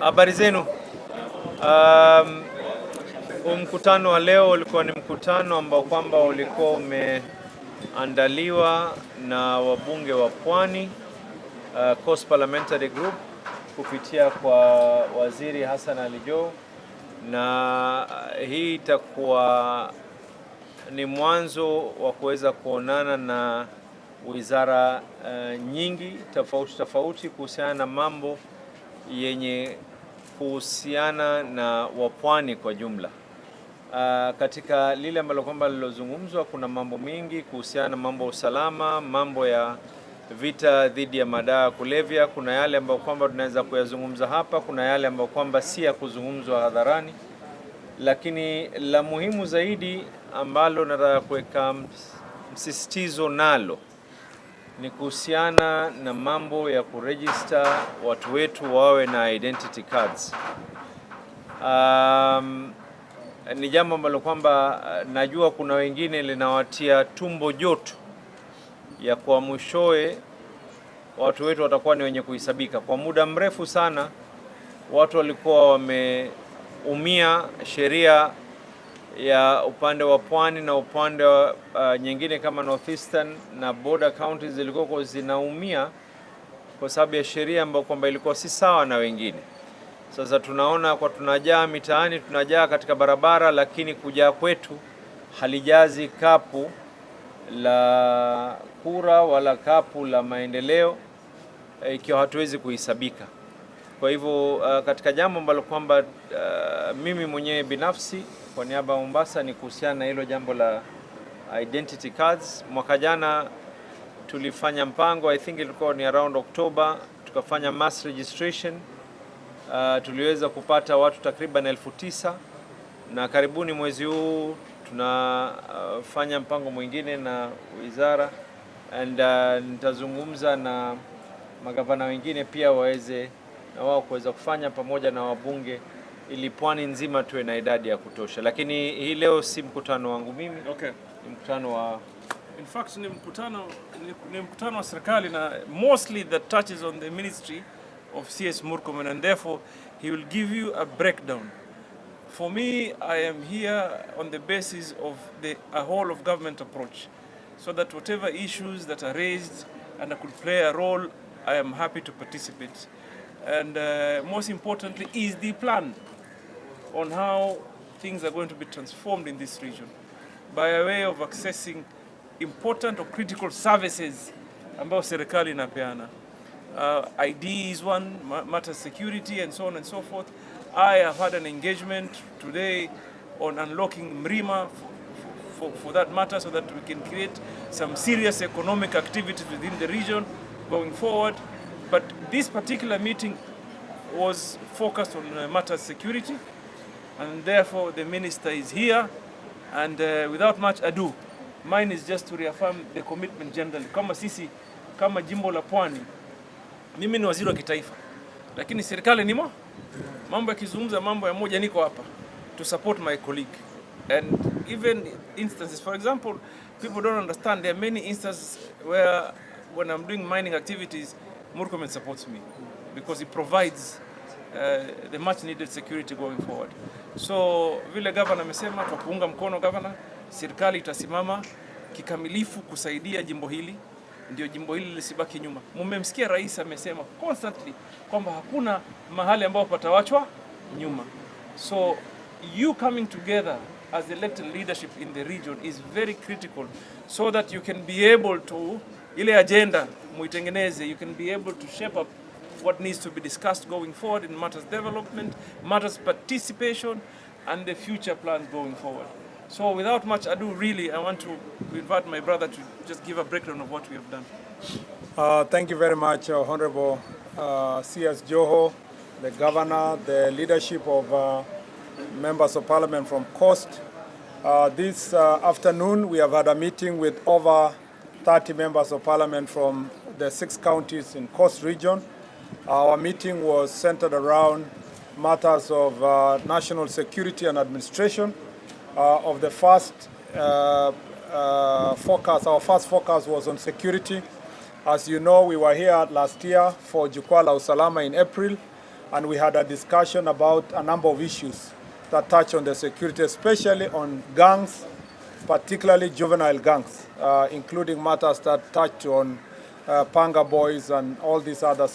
Habari zenu. Mkutano wa leo ulikuwa ni mkutano ambao kwamba ulikuwa umeandaliwa na wabunge wa Pwani, Coast Parliamentary Group, kupitia kwa Waziri Hassan Ali Joho, na hii itakuwa ni mwanzo wa kuweza kuonana na wizara nyingi tofauti kuhusiana na mambo yenye kuhusiana na wapwani kwa jumla. Katika lile ambalo kwamba lilozungumzwa, kuna mambo mengi kuhusiana na mambo ya usalama, mambo ya vita dhidi ya madawa kulevya. Kuna yale ambayo kwamba tunaweza kuyazungumza hapa, kuna yale ambayo kwamba si ya kuzungumzwa hadharani, lakini la muhimu zaidi ambalo nataka kuweka msisitizo nalo ni kuhusiana na mambo ya kuregister watu wetu wawe na identity cards. Ni jambo ambalo kwamba najua kuna wengine linawatia tumbo joto ya kwa mwishowe watu wetu watakuwa ni wenye kuhesabika. Kwa muda mrefu sana watu walikuwa wameumia sheria ya upande wa Pwani na upande wa nyingine kama Northeastern na border counties zilikuwa zinaumia kwa sababu ya sheria ambayo kwamba ilikuwa si sawa na wengine. Sasa tunaona kwa tunajaa mitaani, tunajaa katika barabara, lakini kujaa kwetu halijazi kapu la kura wala kapu la maendeleo ikiwa hatuwezi kuhesabika. Kwa hivyo katika jambo ambalo kwamba mimi mwenyewe binafsi kwa niaba ya Mombasa ni kuhusiana na hilo jambo la identity cards. Mwaka jana tulifanya mpango, I think ilikuwa ni around October, tukafanya mass registration. Tuliweza kupata watu takriban 9,000, na karibuni mwezi huu tunafanya mpango mwingine na wizara, and nitazungumza na magavana wengine pia waweze na wao kuweza kufanya pamoja na wabunge ili Pwani nzima tuwe na idadi ya kutosha. Lakini hii leo si mkutano wangu mimi. Okay. Ni mkutano wa in fact ni mkutano wa serikali, na mostly that touches on the ministry of CS Murkomen, and therefore he will give you a breakdown. For me, I am here on the basis of a whole of government approach, so that whatever issues that are raised and I could play a role, I am happy to participate. And most importantly is the plan on how things are going to be transformed in this region by a way of accessing important or critical services ambayo serikali inapeana. ID is one, matter security and so on and so forth. I have had an engagement today on unlocking Mrima for that matter, so that we can create some serious economic activities within the region going forward. But this particular meeting was focused on matters security, and therefore the minister is here, and without much ado, mine is just to reaffirm the commitment generally. Kama sisi, kama jimbo la Pwani, mimi ni waziri wa kitaifa, lakini serikali ni mambo yakizungumza mambo ya moja, niko hapa to support my colleague. And even instances, for example, people don't understand, there are many instances where when I'm doing mining activities, Murkomen supports me because he provides the much needed security going forward. So vile governor amesema, tukuunga mkono governor, serikali itasimama kikamilifu kusaidia jimbo hili, ndio jimbo hili lisibaki nyuma. Mmemsikia rais amesema constantly kwamba hakuna mahali ambao patawachwa nyuma. So you coming together as elected leadership in the region is very critical, so that you can be able to ile agenda muitengeneze, you can be able to shape up what needs to be discussed going forward in matters development, matters participation, and the future plans going forward. So without much ado, really, I want to invite my brother to just give a breakdown of what we have done. Thank you very much, Honorable CS Joho, the Governor, the leadership of members of Parliament from Coast. This afternoon, we have had a meeting with over 30 members of Parliament from the 6 counties in Coast region. Our meeting was centered around matters of national security and administration. Of the first focus, our first focus was on security, As you know, we were here last year for Jukwaa la Usalama in April, and we had a discussion about a number of issues that touch on the security, especially on gangs, particularly juvenile gangs, including matters that touch on panga boys and all these other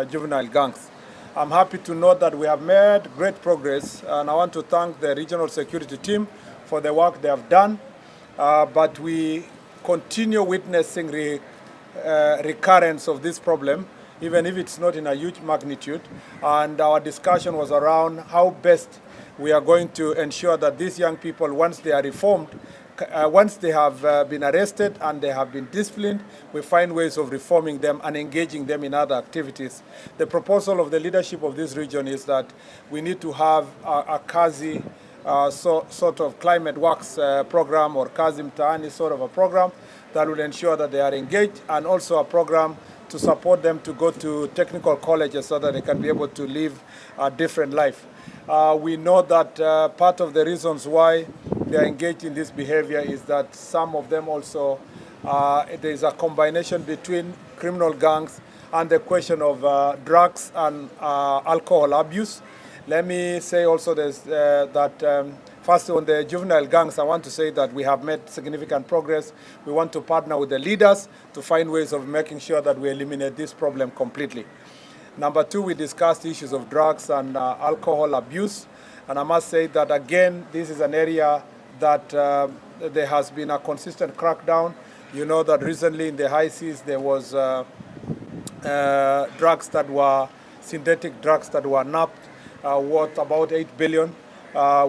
juvenile gangs. I'm happy to note that we have made great progress, and I want to thank the regional security team for the work they have done. But we continue witnessing recurrence of this problem, even if it's not in a huge magnitude. And our discussion was around how best we are going to ensure that these young people, once they are reformed, once they have been arrested and they have been disciplined, we find ways of reforming them and engaging them in other activities. The proposal of the leadership of this region is that we need to have a Kazi sort of climate works program, or Kazi Mtaani sort of a program that will ensure that they are engaged, and also a program to support them to go to technical colleges so that they can be able to live a different life. We know that part of the reasons why they are engaged in this behavior is that some of them also, there is a combination between criminal gangs and the question of drugs and alcohol abuse. Let me say also that first on the juvenile gangs, I want to say that we have made significant progress. We want to partner with the leaders to find ways of making sure that we eliminate this problem completely. Number two, we discussed issues of drugs and alcohol abuse. And I must say that, again, this is an area that there has been a consistent crackdown. You know that recently in the high seas there was drugs that were synthetic drugs that were nabbed, worth about 8 billion.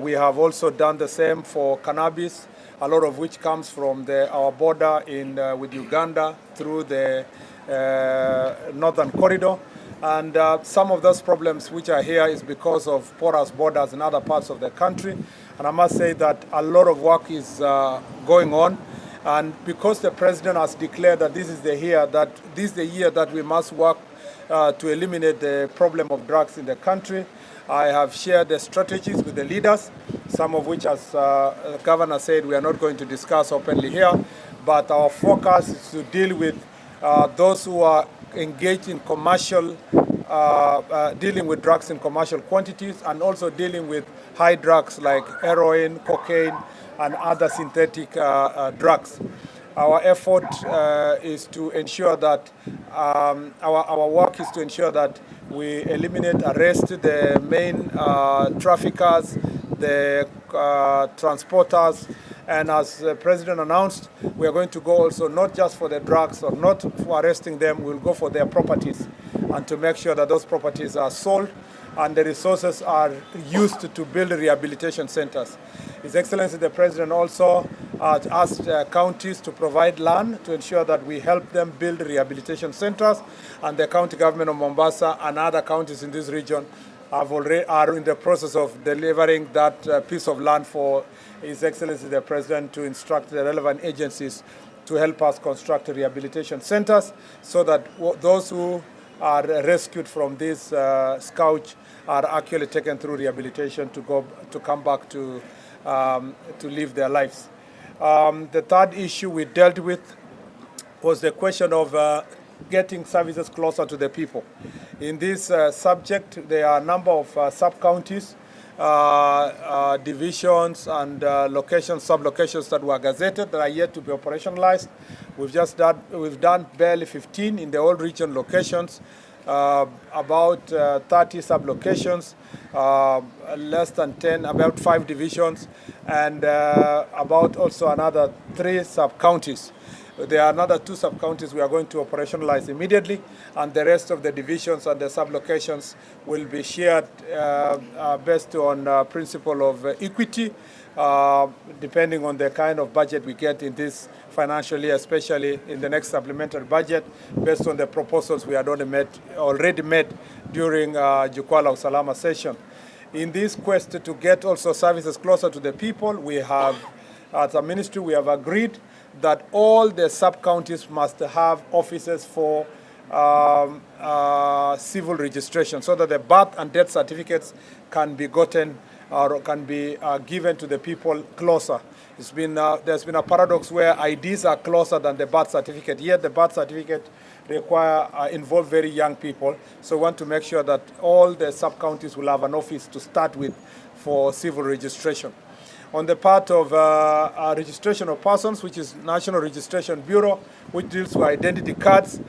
We have also done the same for cannabis, a lot of which comes from our border with Uganda through the northern corridor. And some of those problems which are here is because of porous borders in other parts of the country. And I must say that a lot of work is going on. And because the president has declared that this is the year that we must work to eliminate the problem of drugs in the country, I have shared the strategies with the leaders, some of which, as the governor said, we are not going to discuss openly here. But our focus is to deal with those who are engaged in commercial, dealing with drugs in commercial quantities, and also dealing with high drugs like heroin, cocaine, and other synthetic drugs. Our effort is to ensure that our work is to ensure that we eliminate, arrest the main traffickers, the transporters, and as the president announced, we are going to go also not just for the drugs or not for arresting them, we'll go for their properties, and to make sure that those properties are sold and the resources are used to build rehabilitation centers. His Excellency the President also asked counties to provide land to ensure that we help them build rehabilitation centers, and the county government of Mombasa and other counties in this region are in the process of delivering that piece of land for His Excellency the President to instruct the relevant agencies to help us construct rehabilitation centers, so that those who are rescued from this scourge are actually taken through rehabilitation to come back to live their lives. The third issue we dealt with was the question of getting services closer to the people. In this subject, there are a number of sub-counties, divisions, and sub-locations that were gazetted that are yet to be operationalized. We've done barely 15 in the old region locations, about 30 sub-locations, less than 10, about 5 divisions, and about also another 3 sub-counties. There are another 2 sub-counties we are going to operationalize immediately, and the rest of the divisions and the sub-locations will be shared based on principle of equity, depending on the kind of budget we get in this financial year, especially in the next supplementary budget, based on the proposals we had already made during Jukwaa la Usalama session. In this quest to get also services closer to the people, we have, as a ministry, we have agreed that all the sub-counties must have offices for civil registration, so that the birth and death certificates can be gotten or can be given to the people closer. There's been a paradox where IDs are closer than the birth certificate, yet the birth certificate involve very young people. So we want to make sure that all the sub-counties will have an office to start with for civil registration. On the part of registration of persons, which is National Registration Bureau, which deals with identity cards,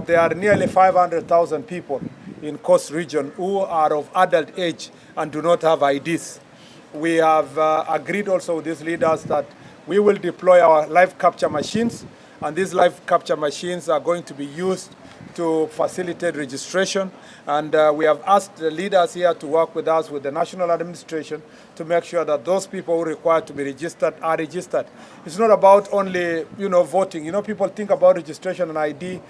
there are nearly 500,000 people in Coast Region who are of adult age and do not have IDs. We have agreed also with these leaders that we will deploy our live capture machines, and these live capture machines are going to be used to facilitate registration. And we have asked the leaders here to work with us, with the national administration, to make sure that those people who require to be registered are registered. It's not about only, voting. People think about registration and ID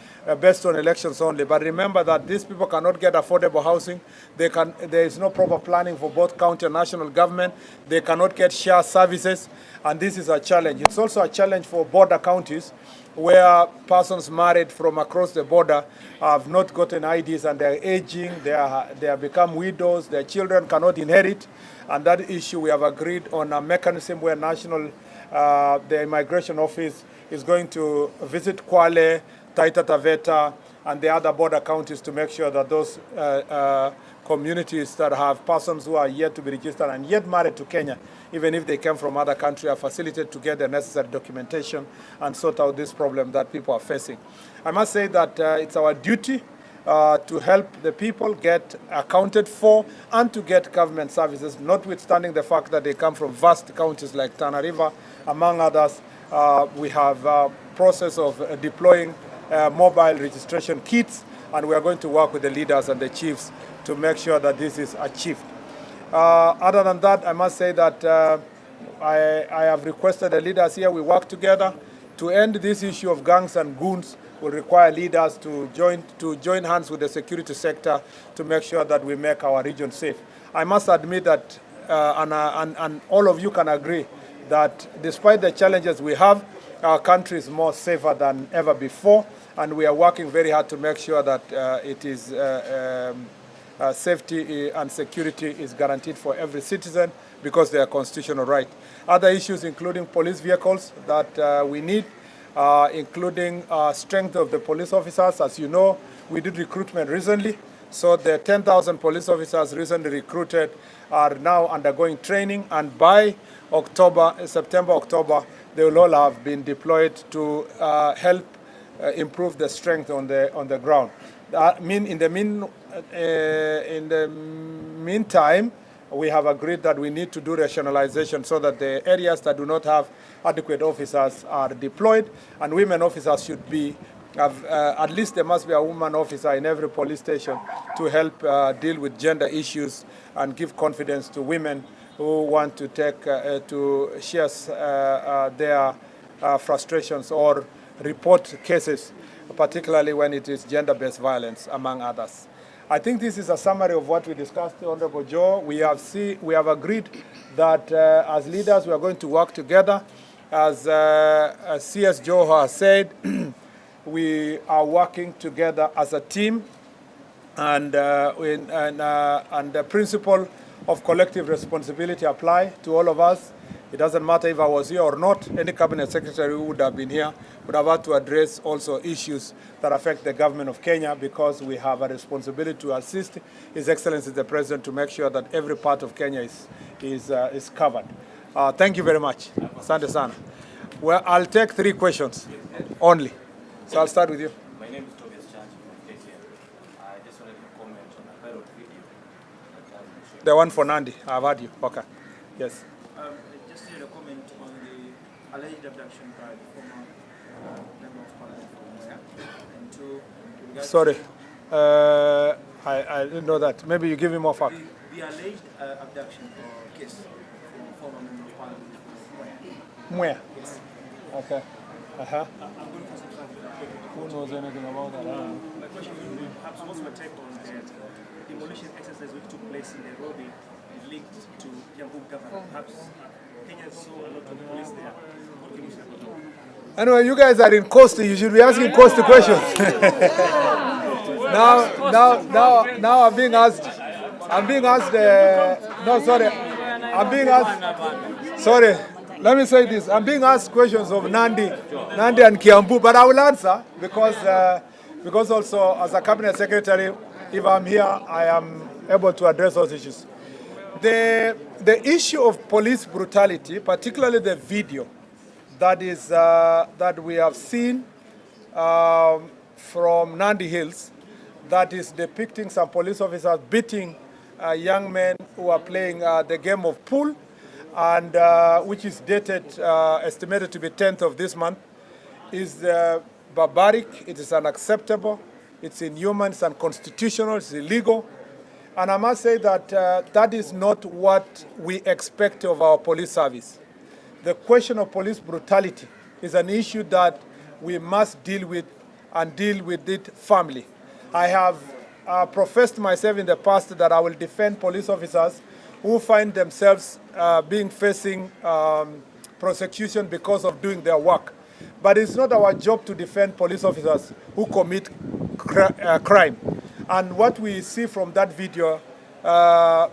based on elections only. But remember that these people cannot get affordable housing. There is no proper planning for both county and national government. They cannot get share services. And this is a challenge. It's also a challenge for border counties, where persons married from across the border have not gotten IDs and they're aging, they have become widows, their children cannot inherit. And that issue, we have agreed on a mechanism where the Immigration Office is going to visit Kwale, Taita Taveta, and the other border counties to make sure that those communities that have persons who are yet to be registered and yet married to Kenya, even if they came from other countries, are facilitated to get the necessary documentation and sort out this problem that people are facing. I must say that it's our duty to help the people get accounted for and to get government services, notwithstanding the fact that they come from vast counties like Tana River, among others. We have a process of deploying mobile registration kits, and we are going to work with the leaders and the chiefs to make sure that this is achieved. Other than that, I must say that I have requested the leaders here, we work together to end this issue of gangs and goons. Will require leaders to join hands with the security sector to make sure that we make our region safe. I must admit that, and all of you can agree, that despite the challenges we have, our country is more safer than ever before, and we are working very hard to make sure that it is safety and security is guaranteed for every citizen because they are constitutional right. Other issues including police vehicles that we need, including strength of the police officers. As you know, we did recruitment recently, so the 10,000 police officers recently recruited are now undergoing training, and by September, October, they will all have been deployed to help improve the strength on the ground. In the meantime, we have agreed that we need to do rationalization so that the areas that do not have adequate officers are deployed, and women officers should be, at least there must be a woman officer in every police station to help deal with gender issues and give confidence to women who want to share their frustrations or report cases, particularly when it is gender-based violence, among others. I think this is a summary of what we discussed, Honorable Joe. We have agreed that as leaders we are going to work together. As CS Joe has said, we are working together as a team, and the principle of collective responsibility apply to all of us. It doesn't matter if I was here or not. Any cabinet secretary who would have been here would have had to address also issues that affect the government of Kenya, because we have a responsibility to assist His Excellency the President to make sure that every part of Kenya is covered. Thank you very much. Asante sana. Well, I'll take 3 questions only. So I'll start with you. My name is Tobias Church from KTN. I just wanted to comment on a viral video. The one for Nandi. I've heard you. Okay. Yes. Just need a comment on the alleged abduction by the former member of parliament from Mombasa. And to Sorry. I didn't know that. Maybe you give me more facts. The alleged abduction or case from a former member of parliament from Where? Yes. Okay. Uh-huh. I'm going for some clarification. Who knows anything about that? My question would be perhaps what's your take on the demolition exercise which took place in Nairobi linked to Jambu government? Perhaps Kenyans saw a lot of police there. What can you say about that? Anyway, you guys are in Coast. You should be asking Coast questions. now I'm being asked. No, sorry. I'm being asked. Sorry. Let me say this. I'm being asked questions of Nandi and Kiambu, but I will answer because because also as a cabinet secretary, if I'm here, I am able to address those issues. The issue of police brutality, particularly the video that is that we have seen from Nandi Hills, that is depicting some police officers beating young men who are playing the game of pool, and which is dated, estimated to be 10th of this month, is barbaric, it is unacceptable, it's inhuman, it's unconstitutional, it's illegal. And I must say that that is not what we expect of our police service. The question of police brutality is an issue that we must deal with, and deal with it firmly. I have professed myself in the past that I will defend police officers who find themselves facing prosecution because of doing their work. But it's not our job to defend police officers who commit crime. And what we see from that video,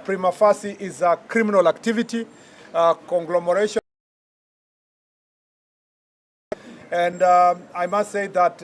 prima facie, is a criminal activity, conglomeration. And I must say that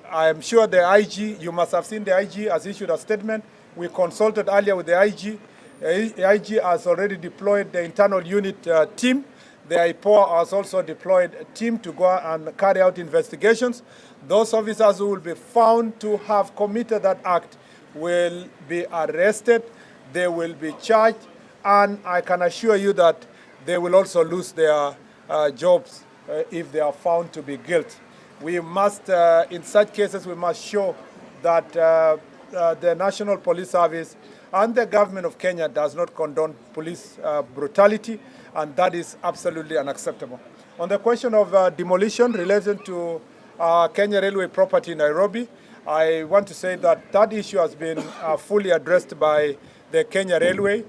I am sure the IG, you must have seen the IG has issued a statement. We consulted earlier with the IG. The IG has already deployed the internal unit team. The IPOA has also deployed a team to go and carry out investigations. Those officers who will be found to have committed that act will be arrested, they will be charged, and I can assure you that they will also lose their jobs if they are found to be guilty. We must, in such cases, we must show that the National Police Service and the government of Kenya does not condone police brutality, and that is absolutely unacceptable. On the question of demolition related to Kenya Railway property in Nairobi, I want to say that that issue has been fully addressed by the Kenya Railway.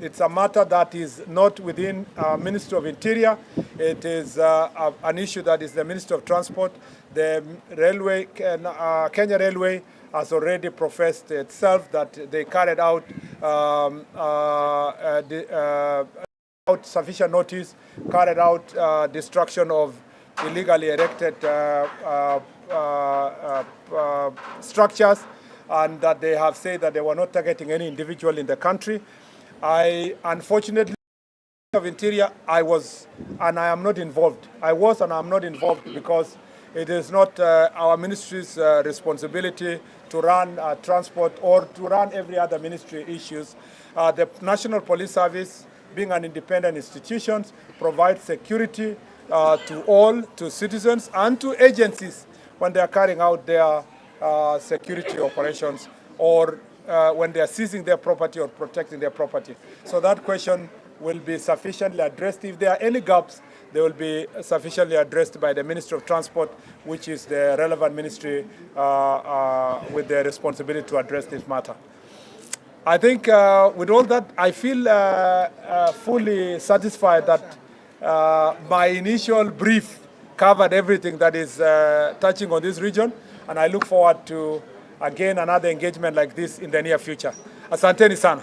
It's a matter that is not within Ministry of Interior. It is an issue that is the Ministry of Transport. The railway, Kenya Railway has already professed itself that they carried out sufficient notice, carried out destruction of illegally erected structures, and that they have said that they were not targeting any individual in the country. Unfortunately, of Interior, I was and I am not involved. I was and I am not involved because it is not our ministry's responsibility to run transport or to run every other ministry issues. The National Police Service, being an independent institution, provides security to all, to citizens and to agencies when they are carrying out their security operations, or when they are seizing their property or protecting their property. So that question will be sufficiently addressed. If there are any gaps, they will be sufficiently addressed by the Ministry of Transport, which is the relevant ministry with the responsibility to address this matter. I think with all that, I feel fully satisfied that my initial brief covered everything that is touching on this region, and I look forward to, again, another engagement like this in the near future. Asanteni sana.